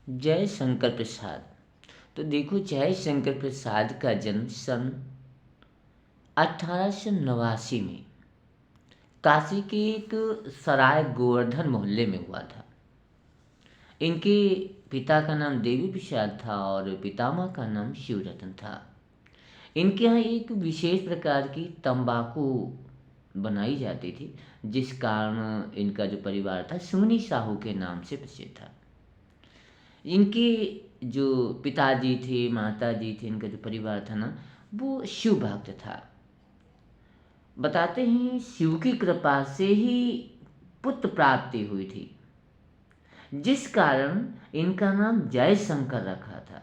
जय शंकर प्रसाद। तो देखो, जय शंकर प्रसाद का जन्म सन 1889 में काशी के एक सराय गोवर्धन मोहल्ले में हुआ था। इनके पिता का नाम देवी प्रसाद था और पितामह का नाम शिवरतन था। इनके यहाँ एक विशेष प्रकार की तंबाकू बनाई जाती थी, जिस कारण इनका जो परिवार था सुमनी साहू के नाम से प्रसिद्ध था। इनके जो पिताजी थे, माताजी थे, इनका जो परिवार था ना, वो शिव भक्त था। बताते हैं शिव की कृपा से ही पुत्र प्राप्ति हुई थी, जिस कारण इनका नाम जय शंकर रखा था।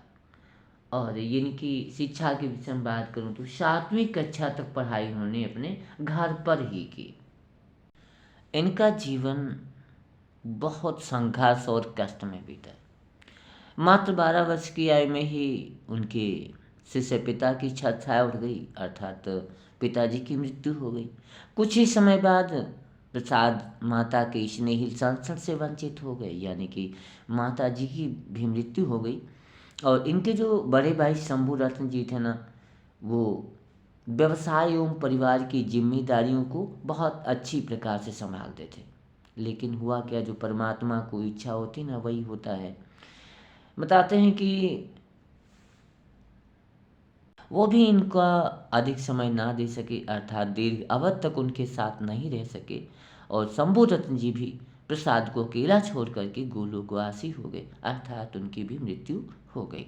और इनकी शिक्षा की विषय में बात करूं तो 7वीं कक्षा तक पढ़ाई उन्होंने अपने घर पर ही की। इनका जीवन बहुत संघर्ष और कष्ट में बीता। मात्र 12 वर्ष की आयु में ही उनके शिष्य पिता की छत छाया उड़ गई, अर्थात पिताजी की मृत्यु हो गई। कुछ ही समय बाद प्रसाद माता के स्नेहिल संरक्षण से वंचित हो गए, यानी कि माता जी की भी मृत्यु हो गई। और इनके जो बड़े भाई शंभू रत्न जी थे ना, वो व्यवसाय एवं परिवार की जिम्मेदारियों को बहुत अच्छी प्रकार से संभालते थे। लेकिन हुआ क्या, जो परमात्मा को इच्छा होती ना वही होता है। बताते हैं कि वो भी इनका अधिक समय ना दे सके, अर्थात दीर्घ अवधि तक उनके साथ नहीं रह सके। और शंभू रत्न जी भी प्रसाद को अकेला छोड़ करके गोलोकवासी हो गए, अर्थात उनकी भी मृत्यु हो गई।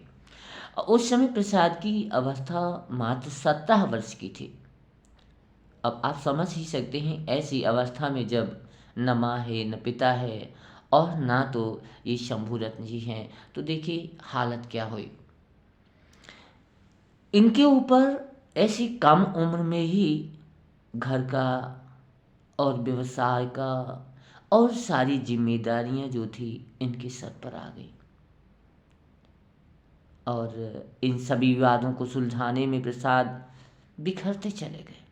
उस समय प्रसाद की अवस्था मात्र 17 वर्ष की थी। अब आप समझ ही सकते हैं, ऐसी अवस्था में जब न माँ है न पिता है और ना तो ये शंभू रत्न जी हैं, तो देखिए हालत क्या हुई। इनके ऊपर ऐसी कम उम्र में ही घर का और व्यवसाय का और सारी जिम्मेदारियां जो थी इनके सर पर आ गई। और इन सभी विवादों को सुलझाने में प्रसाद बिखरते चले गए।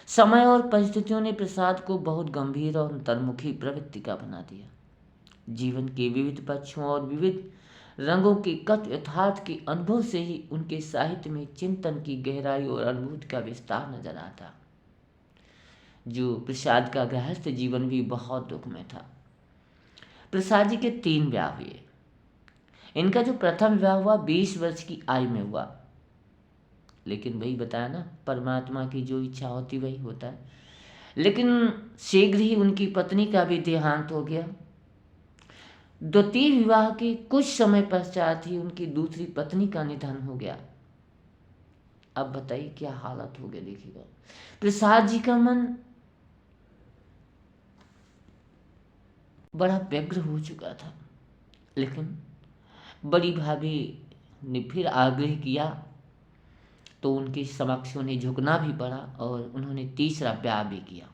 समय और परिस्थितियों ने प्रसाद को बहुत गंभीर और अंतर्मुखी प्रवृत्ति का बना दिया। जीवन के विविध पक्षों और विविध रंगों के कट यथार्थ के अनुभव से ही उनके साहित्य में चिंतन की गहराई और अनुभूति का विस्तार नजर आता। जो प्रसाद का गृहस्थ जीवन भी बहुत दुख में था। प्रसाद जी के 3 विवाह हुए। इनका जो प्रथम विवाह हुआ 20 वर्ष की आयु में हुआ, लेकिन वही बताया ना, परमात्मा की जो इच्छा होती वही होता है। लेकिन शीघ्र ही उनकी पत्नी का भी देहांत हो गया। द्वितीय विवाह के कुछ समय पश्चात ही उनकी दूसरी पत्नी का निधन हो गया। अब बताइए क्या हालत हो गया, देखिएगा। प्रसाद जी का मन बड़ा व्यग्र हो चुका था, लेकिन बड़ी भाभी ने फिर आग्रह किया तो उनके समक्ष उन्हें झुकना भी पड़ा और उन्होंने तीसरा ब्याह भी किया।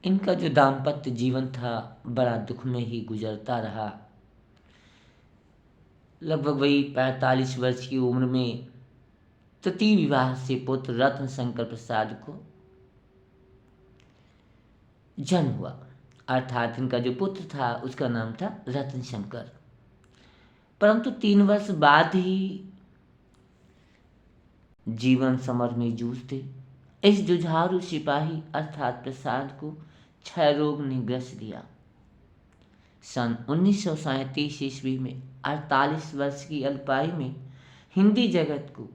इनका जो दाम्पत्य जीवन था बड़ा दुख में ही गुजरता रहा। लगभग वही 45 वर्ष की उम्र में तृतीय विवाह से पुत्र रत्न शंकर प्रसाद को जन्म हुआ, अर्थात इनका जो पुत्र था उसका नाम था रत्न शंकर। परंतु 3 वर्ष बाद ही जीवन समर में जूझते इस जुझारू सिपाही अर्थात प्रसाद को क्षय रोग ने ग्रस्त दिया। सन 1937 ईस्वी में 48 वर्ष की अल्पायु में हिंदी जगत को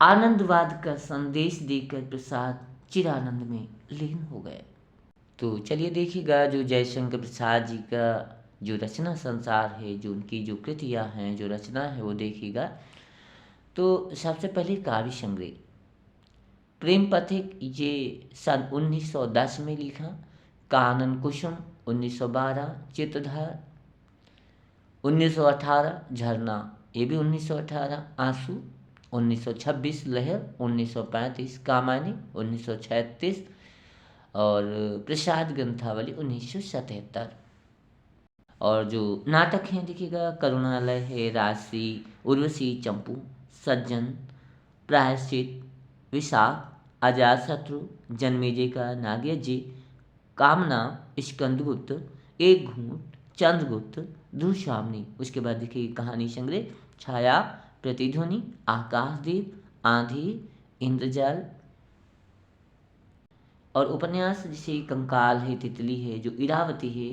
आनंदवाद का संदेश देकर प्रसाद चिरानंद में लीन हो गए। तो चलिए देखिएगा, जो जयशंकर प्रसाद जी का जो रचना संसार है, जो उनकी जो कृतियाँ हैं, जो रचना है वो देखिएगा। तो सबसे पहले काव्य संग्रह प्रेम पथिक, ये सन 1910 में लिखा। कानन कुसुम 1912, चित्रधार 1918, झरना ये भी 1918, आंसू 1926, लहर 1935, कामायनी 1936 और प्रसाद ग्रंथावली 1977। और जो नाटक हैं देखिएगा, करुणालय है, राशि, उर्वशी, चंपू, सज्जन, प्रायश्चित, विशाख, अजातशत्रु, जन्मेजय का नागयज्ञ, कामना, स्कंदगुप्त, एक घूंट, चंद्रगुप्त, दुशामनी। उसके बाद देखिए कहानी संग्रह, छाया, प्रतिध्वनि, आकाशदीप, आंधी, इंद्रजाल। और उपन्यास जैसे कंकाल है, तितली है, जो इरावती है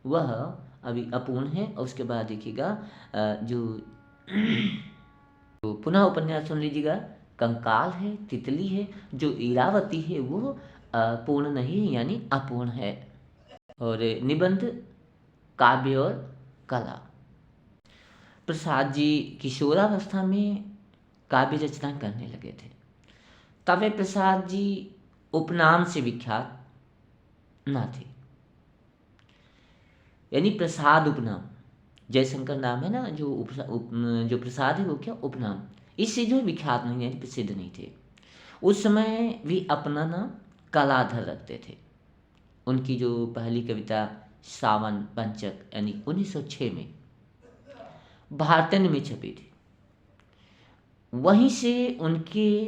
वह अभी अपूर्ण है। और उसके बाद देखिएगा जो तो पुनः उपन्यास सुन लीजिएगा, कंकाल है, तितली है, जो इरावती है वो पूर्ण नहीं है, यानी अपूर्ण है। और निबंध, काव्य और कला। प्रसाद जी किशोरावस्था में काव्य रचना करने लगे थे। तब वे प्रसाद जी उपनाम से विख्यात ना थे, यानी प्रसाद उपनाम। जयशंकर नाम है ना, जो प्रसाद है वो क्या उपनाम, इससे जो विख्यात नहीं है, प्रसिद्ध नहीं थे। उस समय भी अपना नाम कलाधर रखते थे। उनकी जो पहली कविता सावन पंचक यानी 1906 में भारतन में छपी थी, वहीं से उनके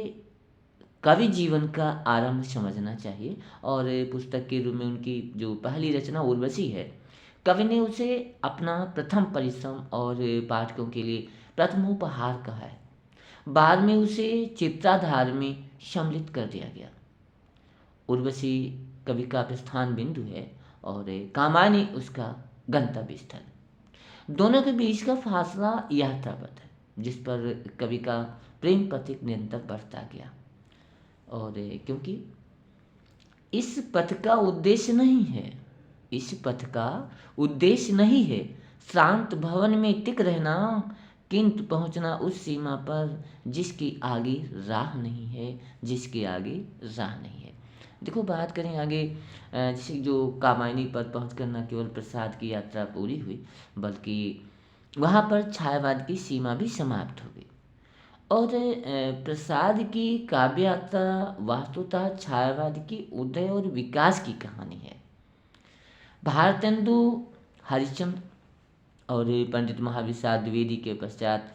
कवि जीवन का आरंभ समझना चाहिए। और पुस्तक के रूप में उनकी जो पहली रचना उर्वशी है, कवि ने उसे अपना प्रथम परिश्रम और पाठकों के लिए प्रथम उपहार कहा है। बाद में उसे चित्राधार में सम्मिलित कर दिया गया। उर्वशी कवि का प्रस्थान बिंदु है और कामायनी उसका गंतव्य स्थल। दोनों के बीच का फासला यात्रापथ है, जिस पर कवि का प्रेम प्रतीक निरंतर बढ़ता गया। और क्योंकि इस पथ का उद्देश्य नहीं है, इस पथ का उद्देश्य नहीं है शांत भवन में टिक रहना, किंतु पहुंचना उस सीमा पर जिसकी आगे राह नहीं है, जिसके आगे राह नहीं है। देखो बात करें आगे, जैसे जो कामायनी पर पहुंचकर न केवल प्रसाद की यात्रा पूरी हुई, बल्कि वहाँ पर छायावाद की सीमा भी समाप्त हो गई। और प्रसाद की काव्य यात्रा वास्तुतः छायावाद की उदय और विकास की कहानी है। भारतेंदु हरिश्चंद्र और पंडित महाविशाल द्विवेदी के पश्चात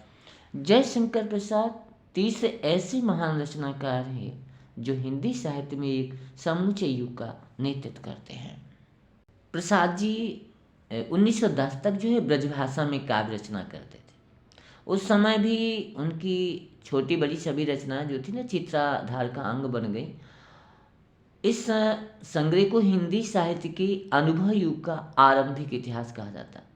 जयशंकर प्रसाद तीसरे ऐसे महान रचनाकार हैं जो हिंदी साहित्य में एक समूचे युग का नेतृत्व करते हैं। प्रसाद जी 1910 तक जो है ब्रजभाषा में काव्य रचना करते थे। उस समय भी उनकी छोटी बड़ी सभी रचनाएं जो थी ना, चित्राधार का अंग बन गई। इस संग्रह को हिंदी साहित्य के अनुभव युग का आरंभिक इतिहास कहा जाता है।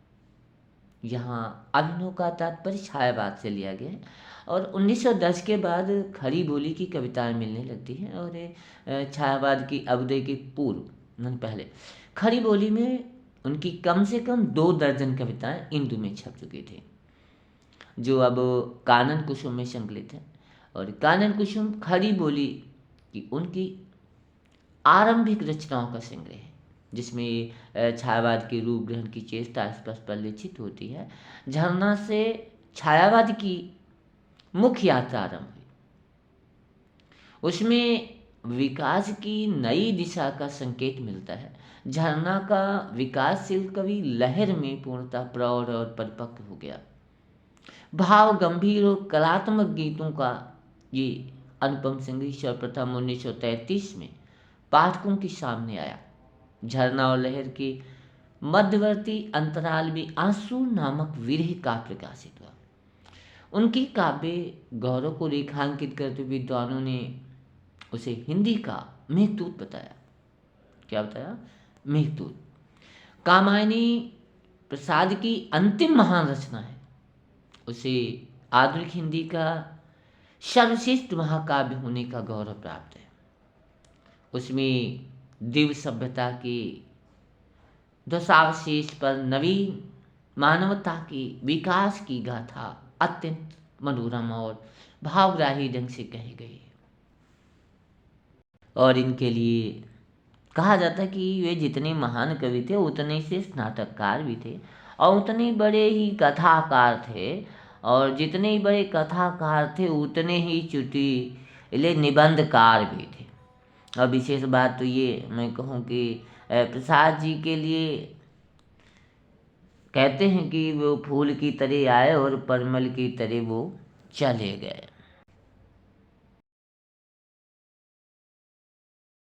यहाँ अभिनव का तात्पर्य छायावाद से लिया गया है। और 1910 के बाद खड़ी बोली की कविताएं मिलने लगती हैं। और छायावाद की अवधि के पूर्व पहले खड़ी बोली में उनकी कम से कम 2 दर्जन कविताएं हिंदू में छप चुकी थी, जो अब कानन कुसुम में संकलित है। और कानन कुसुम खड़ी बोली की उनकी आरंभिक रचनाओं का संग्रह है, जिसमें छायावाद के रूप ग्रहण की चेष्टा स्पष्ट परिलक्षित होती है। झरना से छायावाद की मुख्य यात्रा आरंभ हुई। उसमें विकास की नई दिशा का संकेत मिलता है। झरना का विकासशील कवि लहर में पूर्णतः प्रौढ़ और परिपक्व हो गया। भाव गंभीर और कलात्मक गीतों का ये अनुपम संग्रह सर्वप्रथम 1933 में पाठकों के सामने आया। झरना और लहर के मध्यवर्ती अंतराल में आंसू नामक विरह का प्रकाशित हुआ। उनकी काव्य गौरव को रेखांकित करते हुए विद्वानों ने उसे हिंदी का मेघदूत बताया। क्या बताया? मेघदूत। कामायनी प्रसाद की अंतिम महान रचना है। उसे आधुनिक हिंदी का सर्वश्रेष्ठ महाकाव्य होने का गौरव प्राप्त है। उसमें दिव्य सभ्यता के दशावशेष पर नवीन मानवता की विकास की गाथा अत्यंत मनोरम और भावग्राही ढंग से कही गई है। और इनके लिए कहा जाता है कि वे जितने महान कवि थे उतने से नाटककार भी थे, और उतने बड़े ही कथाकार थे। और जितने ही बड़े कथाकार थे उतने ही चुटीले निबंधकार भी थे। और विशेष बात तो ये मैं कहूँ कि प्रसाद जी के लिए कहते हैं कि वो फूल की तरह आए और परमल की तरह वो चले गए।